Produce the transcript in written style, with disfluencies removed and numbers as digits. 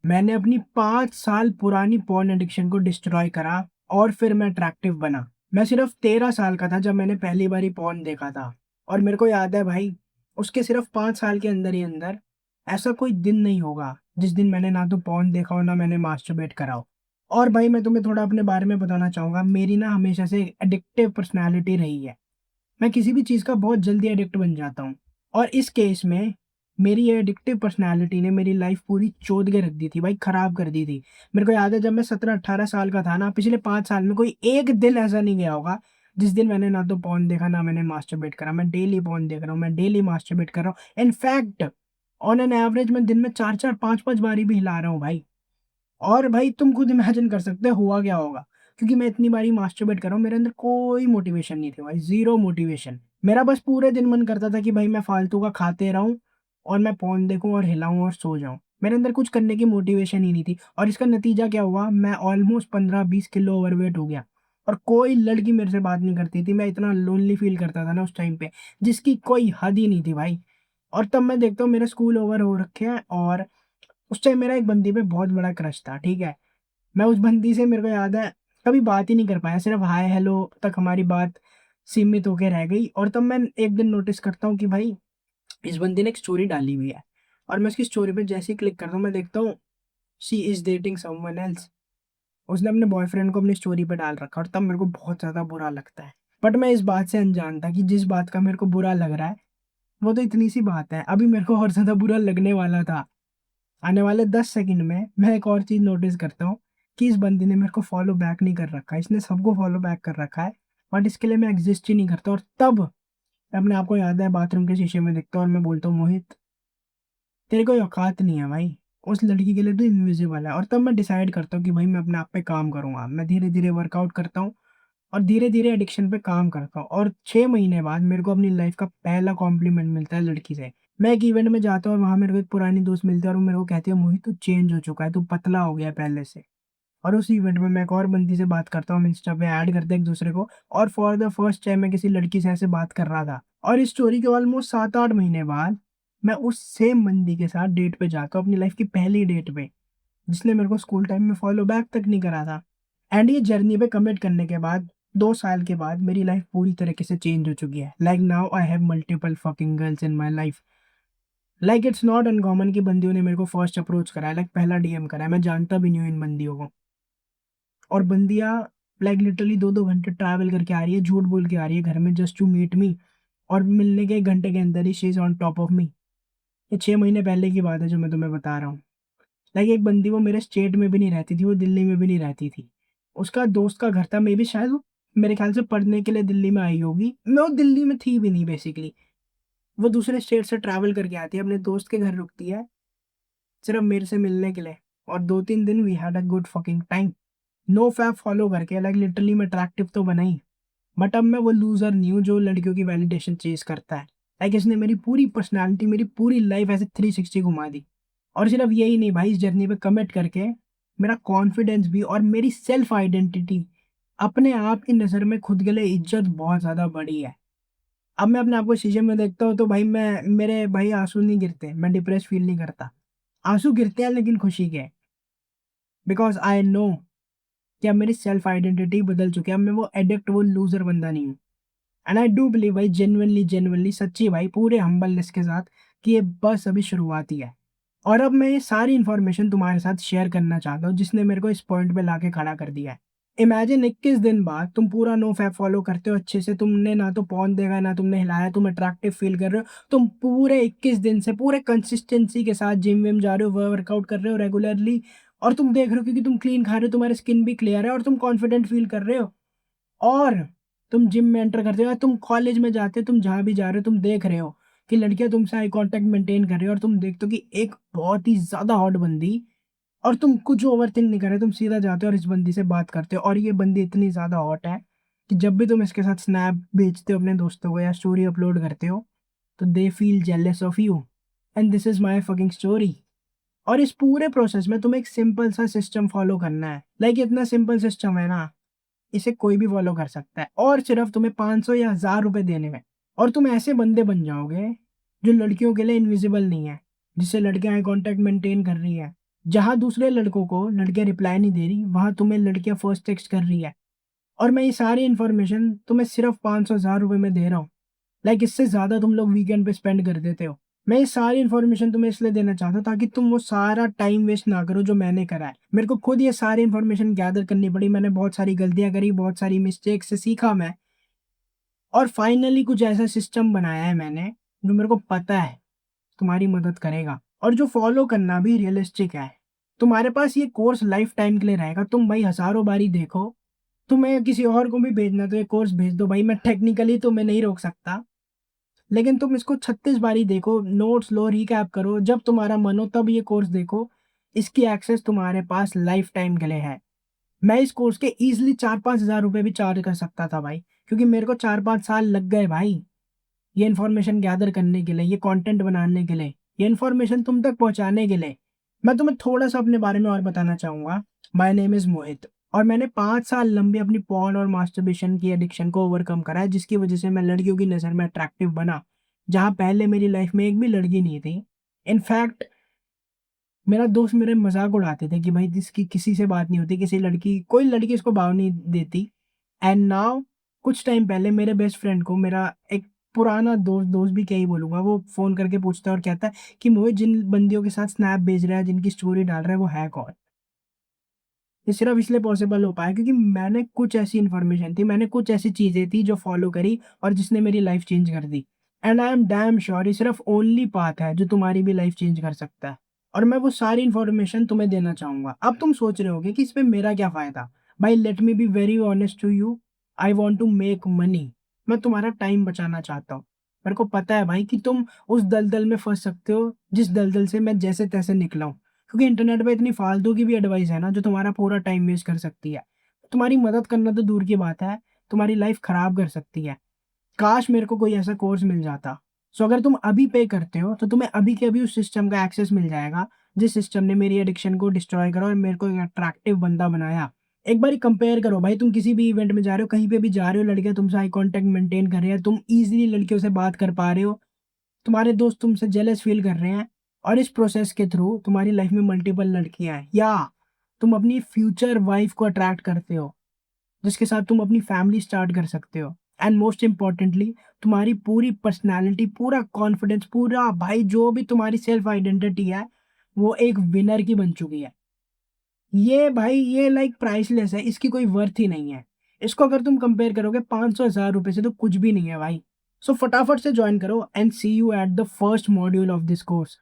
मैंने अपनी 5 साल पुरानी पॉर्न एडिक्शन को डिस्ट्रॉय करा और फिर मैं अट्रैक्टिव बना। मैं सिर्फ़ 13 साल का था जब मैंने पहली बारी पॉर्न देखा था और मेरे को याद है भाई, उसके सिर्फ़ 5 साल के अंदर ही अंदर ऐसा कोई दिन नहीं होगा, जिस दिन मैंने ना तो पॉर्न देखा हो, ना मैंने मास्टरबेट करा हो। और भाई मैं तुम्हें थोड़ा अपने बारे में बताना चाहूँगा, मेरी ना हमेशा से एडिक्टिव पर्सनैलिटी रही है। मैं किसी भी चीज़ का बहुत जल्दी एडिक्ट बन जाता हूँ और इस केस में मेरी ये एडिक्टिव पर्सनैलिटी ने मेरी लाइफ पूरी चोद के रख दी थी भाई, ख़राब कर दी थी। मेरे को याद है जब मैं 17-18 साल का था ना, पिछले 5 साल में कोई एक दिन ऐसा नहीं गया होगा, जिस दिन मैंने ना तो पॉर्न देखा, ना मैंने मास्टरबेट करा। मैं डेली पॉर्न देख रहा हूँ, मैं डेली मास्टरबेट कर रहा हूँ। इनफैक्ट ऑन एन एवरेज मैं दिन में 4-4 5-5 बारी भी हिला रहा हूँ भाई। और भाई तुम खुद इमेजिन कर सकते हो हुआ क्या होगा? क्योंकि मैं इतनी बारी मास्टरबेट कर रहा हूँ, मेरे अंदर कोई मोटिवेशन नहीं थी भाई, ज़ीरो मोटिवेशन। मेरा बस पूरे दिन मन करता था कि भाई मैं फालतू का खाते रहूँ और मैं पॉर्न देखूँ और हिलाऊँ और सो जाऊँ। मेरे अंदर कुछ करने की मोटिवेशन ही नहीं थी और इसका नतीजा क्या हुआ, मैं ऑलमोस्ट 15-20 किलो ओवरवेट हो गया और कोई लड़की मेरे से बात नहीं करती थी। मैं इतना लोनली फ़ील करता था ना उस टाइम पे, जिसकी कोई हद ही नहीं थी भाई। और तब मैं देखता हूँ मेरे स्कूल ओवर हो रखे हैं और उस टाइम मेरा एक बंदी पे बहुत बड़ा क्रश था, ठीक है? मैं उस बंदी से मेरे को याद है कभी बात ही नहीं कर पाया, सिर्फ़ हाय हेलो तक हमारी बात सीमित होके रह गई और तब मैं एक दिन नोटिस करता हूँ कि भाई इस बंदी ने एक स्टोरी डाली हुई है और मैं उसकी स्टोरी पे जैसे ही क्लिक करता हूँ मैं देखता हूँ she is dating someone else. उसने अपने बॉयफ्रेंड को अपनी स्टोरी पे डाल रखा और तब मेरे को बहुत ज़्यादा बुरा लगता है। बट मैं इस बात से अनजान था कि जिस बात का मेरे को बुरा लग रहा है, वो तो इतनी सी बात है, अभी मेरे को और ज़्यादा बुरा लगने वाला था। आने वाले 10 सेकंड में मैं एक और चीज़ नोटिस करता हूँ कि इस बंदे ने मेरे को फ़ॉलो बैक नहीं कर रखा है। इसने सबको फ़ॉलो बैक कर रखा है, बट इसके लिए मैं एग्ज़िस्ट ही नहीं करता और तब मैं अपने आप को याद है बाथरूम के शीशे में देखता हूँ और मैं बोलता हूँ, मोहित तेरे कोई औकात नहीं है भाई। उस लड़की के लिए तू इनविज़िबल है और तब मैं डिसाइड करता हूँ कि भाई मैं अपने आप पे काम करूँगा। मैं धीरे-धीरे वर्कआउट करता हूँ और धीरे-धीरे एडिक्शन पे काम करता हूँ और 6 महीने बाद मेरे को अपनी लाइफ़ का पहला कॉम्प्लीमेंट मिलता है लड़की से। मैं एक इवेंट में जाता हूँ और वहाँ मेरे को एक पुरानी दोस्त मिलती है और वो मेरे को कहती है, मोहित तू चेंज हो चुका है, तू पतला हो गया है पहले से। और उस इवेंट में मैं एक और बंदी से बात करता हूँ, हम इंस्टा पे ऐड करते हैं एक-दूसरे को और फॉर द फर्स्ट टाइम मैं किसी लड़की से ऐसे बात कर रहा था। और इस स्टोरी के ऑलमोस्ट 7-8 महीने बाद मैं उस सेम बंदी के साथ डेट पे जाता हूँ, अपनी लाइफ़ की पहली डेट पे, जिसने मेरे को स्कूल टाइम में फॉलो बैक तक नहीं करा था। एंड ये जर्नी पे कमिट करने के बाद 2 साल के बाद मेरी लाइफ़ पूरी तरीके से चेंज हो चुकी है। Like now I have multiple fucking girls in my life. Like it's not uncommon कि बंदियों ने मेरे को फर्स्ट अप्रोच करा है, लाइक पहला डीएम करा है। मैं जानता भी नहीं हूँ इन बंदियों को। और बंदियाँ लाइक लिटरली 2-2 घंटे ट्रैवल करके आ रही है, झूठ बोल के आ रही है घर में जस्ट टू मीट मी और मिलने के 1 घंटे के अंदर ही she is on top of me. ये 6 महीने पहले की बात है जो मैं तुम्हें बता रहा हूँ। लाइक एक बंदी वो मेरे स्टेट में भी नहीं रहती थी, वो दिल्ली में भी नहीं रहती थी। उसका दोस्त का घर था, मेबी शायद वो मेरे ख़्याल से पढ़ने के लिए दिल्ली में आई होगी। वो दिल्ली में थी भी नहीं बेसिकली। वो दूसरे स्टेट से ट्रैवल करके आती है, अपने दोस्त के घर रुकती है, सिर्फ़ मेरे से मिलने के लिए और 2-3 दिन we had a good fucking time. No fap follow करके लाइक लिटरली मैं अट्रैक्टिव तो बना ही, बट अब मैं वो लूज़र नहीं हूँ जो लड़कियों की वैलिडेशन चेज़ करता है। लाइक इसने मेरी पूरी पर्सनैलिटी, मेरी पूरी लाइफ़ ऐसे 360 घुमा दी। और सिर्फ़ यही नहीं भाई, इस जर्नी पे कमिट करके मेरा कॉन्फिडेंस भी और मेरी सेल्फ आइडेंटिटी, अपने आप की नज़र में खुद के लिए इज़्ज़त बहुत ज़्यादा बढ़ी है। अब मैं अपने आप को शीशे में देखता हूँ तो भाई मैं मेरे भाई आँसू नहीं गिरते, मैं डिप्रेस्ड फ़ील नहीं करता। आँसू गिरते हैं लेकिन खुशी के, बिकॉज़ आई नो कि अब मेरी सेल्फ आइडेंटिटी बदल चुकी है। अब मैं वो एडिक्ट, वो लूज़र बंदा नहीं हूँ। एंड आई डू बिलीव भाई, जेन्युइनली जेन्युइनली सच्ची भाई, पूरे हम्बलनेस के साथ, कि ये बस अभी शुरुआत ही है। और अब मैं ये सारी इन्फॉर्मेशन तुम्हारे साथ शेयर करना चाहता हूँ जिसने मेरे को इस पॉइंट पे लाके खड़ा कर दिया है। इमेजिन 21 दिन बाद तुम पूरा नो फैप फॉलो करते हो अच्छे से, तुमने ना तो पॉर्न देखा है, ना तुमने हिलाया, तुम अट्रैक्टिव फील कर रहे हो, तुम पूरे 21 दिन से पूरे कंसिस्टेंसी के साथ जिम विम जा रहे हो, वर्कआउट कर रहे हो रेगुलरली और तुम देख रहे हो क्योंकि तुम क्लीन खा रहे हो, तुम्हारी स्किन भी क्लियर है और तुम कॉन्फिडेंट फील कर रहे हो और तुम जिम में एंटर करते हो या तुम कॉलेज में जाते हो, तुम जहाँ भी जा रहे हो, तुम देख रहे हो कि लड़कियाँ तुमसे आई कॉन्टैक्ट मेंटेन कर रही है और तुम देखते हो कि एक बहुत ही ज़्यादा हॉट बंदी, और तुम कुछ ओवरथिंक नहीं कर रहे, तुम सीधा जाते हो और इस बंदी से बात करते हो और ये बंदी इतनी ज़्यादा हॉट है कि जब भी तुम इसके साथ स्नैप भेजते हो अपने दोस्तों को या स्टोरी अपलोड करते हो, तो they feel jealous of you and this is my fucking story. और इस पूरे प्रोसेस में तुम्हें एक सिंपल सा सिस्टम फॉलो करना है। लाइक इतना सिंपल सिस्टम है ना, इसे कोई भी फॉलो कर सकता है और सिर्फ तुम्हें 500 या 1000 रुपए देने हैं और तुम ऐसे बंदे बन जाओगे जो लड़कियों के लिए इनविजिबल नहीं है, जिससे लड़कियां आई कांटेक्ट मेंटेन कर रही है, जहाँ दूसरे लड़कों को लड़कियाँ रिप्लाई नहीं दे रही, वहाँ तुम्हें लड़कियाँ फर्स्ट टेक्स्ट कर रही है। और मैं ये सारी इन्फॉर्मेशन तुम्हें सिर्फ़ 500,000 रुपए में दे रहा हूँ। लाइक इससे ज़्यादा तुम लोग वीकेंड पे स्पेंड कर देते हो। मैं ये सारी इन्फॉर्मेशन तुम्हें इसलिए देना चाहता हूँ ताकि तुम वो सारा टाइम वेस्ट ना करो जो मैंने करा है। मेरे को खुद ये सारी इन्फॉर्मेशन गैदर करनी पड़ी, मैंने बहुत सारी गलतियाँ करी, बहुत सारी मिस्टेक से सीखा मैं, और फाइनली कुछ ऐसा सिस्टम बनाया है मैंने, जो मेरे को पता है तुम्हारी मदद करेगा और जो फॉलो करना भी रियलिस्टिक है। तुम्हारे पास ये कोर्स लाइफ टाइम के लिए रहेगा, तुम भाई हज़ारों बारी देखो, तुम्हें किसी और को भी भेजना है तो ये कोर्स भेज दो भाई, मैं टेक्निकली तुम्हें नहीं रोक सकता। लेकिन तुम इसको 36 बारी देखो, नोट्स लो, रिकैप करो, जब तुम्हारा मन हो तब ये कोर्स देखो। इसकी एक्सेस तुम्हारे पास लाइफ टाइम के लिए है। मैं इस कोर्स के ईज़िली 4-5 हज़ार रुपए भी चार्ज कर सकता था भाई, क्योंकि मेरे को 4-5 साल लग गए भाई, ये इन्फॉर्मेशन गैदर करने के लिए, ये कंटेंट बनाने के लिए, ये इन्फॉर्मेशन तुम तक पहुँचाने के लिए। मैं तुम्हें थोड़ा-सा अपने बारे में और बताना चाहूँगा। माय नेम इज़ मोहित और मैंने 5 साल लंबी अपनी पॉर्न और मास्टरबेशन की एडिक्शन को ओवरकम करा है, जिसकी वज़ह से मैं लड़कियों की नज़र में अट्रैक्टिव बना, जहाँ पहले मेरी लाइफ़ में एक भी लड़की नहीं थी। इनफैक्ट मेरा दोस्त मेरे मज़ाक उड़ाते थे कि भाई इसकी किसी से बात नहीं होती, किसी लड़की कोई लड़की इसको भाव नहीं देती। एंड नाउ कुछ टाइम पहले मेरे बेस्ट फ्रेंड को मेरा एक पुराना दोस्त भी क्या ही बोलूँगा, वो फ़ोन करके पूछता है और कहता है कि मोहित जिन बंदियों के साथ स्नैप भेज रहा है, जिनकी स्टोरी डाल रहा है, वो है कौन? ये सिर्फ़ इसलिए पॉसिबल हो पाया क्योंकि मैंने कुछ ऐसी इन्फॉर्मेशन थी, मैंने कुछ ऐसी चीज़ें थी जो फ़ॉलो करी और जिसने मेरी लाइफ़ चेंज कर दी। And I am damn sure ये सिर्फ़ ओनली पाथ है जो तुम्हारी भी लाइफ़ चेंज कर सकता है। और मैं वो सारी इन्फॉर्मेशन तुम्हें देना चाहूँगा। अब तुम सोच रहे होगे कि इसमें मेरा क्या फ़ायदा? भाई let me be very honest to you, I want to make money. मैं तुम्हारा टाइम बचाना चाहता हूँ। मेरे को पता है भाई कि तुम उस दलदल में फँस सकते हो, जिस दलदल से मैं जैसे-तैसे निकला हूँ। क्योंकि इंटरनेट पे इतनी फालतू की भी एडवाइस है ना जो तुम्हारा पूरा टाइम वेस्ट कर सकती है। तुम्हारी मदद करना तो दूर की बात है, तुम्हारी लाइफ़ ख़राब कर सकती है। काश मेरे को कोई ऐसा कोर्स मिल जाता। सो अगर तुम अभी पे करते हो तो तुम्हें अभी के अभी उस सिस्टम का एक्सेस मिल जाएगा, जिस सिस्टम ने मेरी एडिक्शन को डिस्ट्रॉय करा और मेरे को एक अट्रैक्टिव बंदा बनाया। एक बारी कंपेयर करो भाई, तुम किसी भी इवेंट में जा रहे हो, कहीं पे भी जा रहे हो, लड़कियाँ तुमसे आई कॉन्टैक्ट मेंटेन कर रही हैं, तुम ईज़िली लड़कियों से बात कर पा रहे हो, तुम्हारे दोस्त तुमसे जेलस फ़ील कर रहे हैं और इस प्रोसेस के थ्रू तुम्हारी लाइफ़ में मल्टीपल लड़कियाँ हैं, या तुम अपनी फ्यूचर वाइफ़ को अट्रैक्ट करते हो, जिसके साथ तुम अपनी फैमिली स्टार्ट कर सकते हो। एंड मोस्ट इम्पोर्टेंटली तुम्हारी पूरी पर्सनैलिटी, पूरा कॉन्फिडेंस, पूरा भाई जो भी तुम्हारी सेल्फ आइडेंटिटी है, वो एक विनर की बन चुकी है। ये भाई ये लाइक प्राइसलेस है, इसकी कोई वर्थ ही नहीं है। इसको अगर तुम कंपेयर करोगे 500,000 रुपए से तो कुछ भी नहीं है भाई। सो फटाफट से जॉइन करो and see you at the first module of this course.